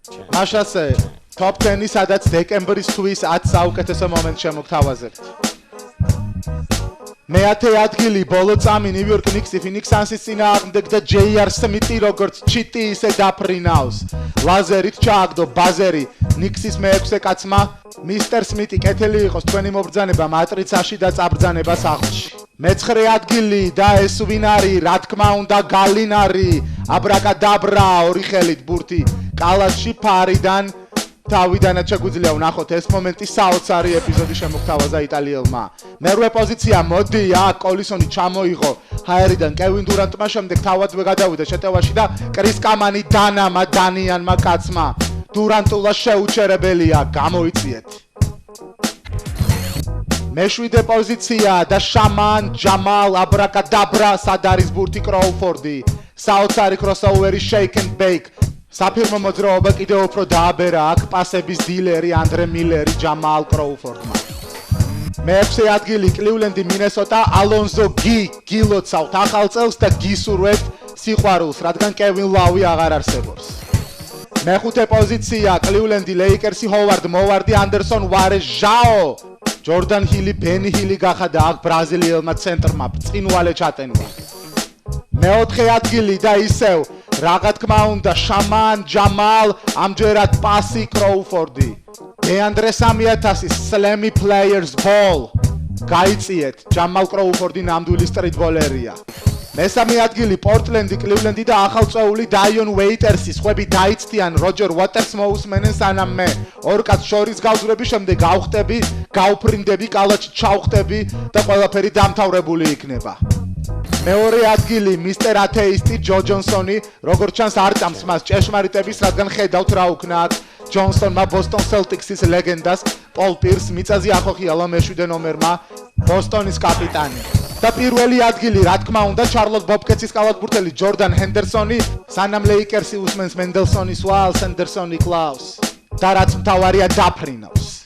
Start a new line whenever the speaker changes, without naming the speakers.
მაშასე top 10-ი სადაც დეკემბრის თვის 10 საუკეთესო მომენტს შემოგთავაზებთ. მეათე ადგილი ბოლო წამი ნიუ-იორკ ნიქსი ფინიქს სანსის წინააღმდეგ და ჯეი-არ სმიტი როგორც ჩიტი ისე დაფრინავს. ლაზერით ჩააგდო ბაზერი ნიქსის მეექვსე კაცმა. მისტერ სმიტი კეთილი იყოს თქვენი მობრძანება მატრიცაში და წაბრძანება სახლში. მეცხრე ადგილი და ეს ვინ არის? რა თქმა უნდა გალინარი. აბრაკადაბრა ორი ხელით ბურთი კალათში ფარიდან თავიდანაც შეგვიძლია ვნახოთ ეს მომენტი საოცარი ეპიზოდი შემოგთავაზა იტალიელმა. მერვე პოზიცია მოდი აქ კოლისონი ჩამოიღო ჰაერიდან კევინ დურანტმა შემდეგ თავადვე გადავიდა შეტევაში და კრის კამანი დანამა დანიანმა კაცმა. დურანტულა შეუჩერებელია გამოიწიეთ. მეშვიდე პოზიცია და შამან ჯამალ აბრაკადაბრა სად არის ბურთი კროუფორდი. საოცარი crossover-ი shake and bake. საფირმო მოძრაობა კიდევ უფრო დააბერა აქ პასების დილერი ანდრე მილერი ჯამალ კროუფორდმა. მეექვსე ადგილი კლივლენდი მინესოტა ალონზო გილოცავთ ახალ წელს და გისურვებთ სიყვარულს რადგან კევინ ლავი აღარ არსებობს. მეხუთე პოზიცია კლივლენდი ლეიკერსი ჰოვარდ მოვარდი ანდერსონ ვარეს ჟაო ჯორდან ჰილი ბენი ჰილი გახადა აქ ბრაზილიელმა ცენტრმა წინვალე ჩატენვა. მეოთხე ადგილი და ისევ რაღა თქმა უნდა შამან ჯამალ ამჯერად პასი კროუფორდი. დეანდრე 3000-ის სლემი პლეიერს ბოლ გაიწიეთ ჯამალ კროუფორდი ნამდვილი სტრიტბოლერია. მესამე ადგილი პორტლენდი კლივლენდი და ახალწეული დაიონ ვეიტერსი სხვები დაიცდიან როჯერ უოტერსს მოусმენენ სანამ მე ორ კაცს შორის გავძვრების შემდეგ გავხტები გავფრინდები კალათში ჩავხტები და ყველაფერი დამთავრებული იქნება. მეორე ადგილი მისტერ ათეისტი ჯო ჯონსონი როგორც ჩანს არ წამს მას ჭეშმარიტების რადგან ხედავთ რა უკნა აქ ჯონსონმა ბოსტონ სელტიქსის ლეგენდას პოლ პირს მიწაზე ახოხიალა მეშვიდე ნომერმა ბოსტონის კაპიტანი. და პირველი ადგილი რა თქმა უნდა ჩარლოტ ბობკეტსის კალათბურთელი ჯორდან ჰენდერსონი სანამ ლეიკერსი უსმენს მენდელსონის ვალს ჰენდერსონი კლავს და რაც მთავარია დაფრინავს.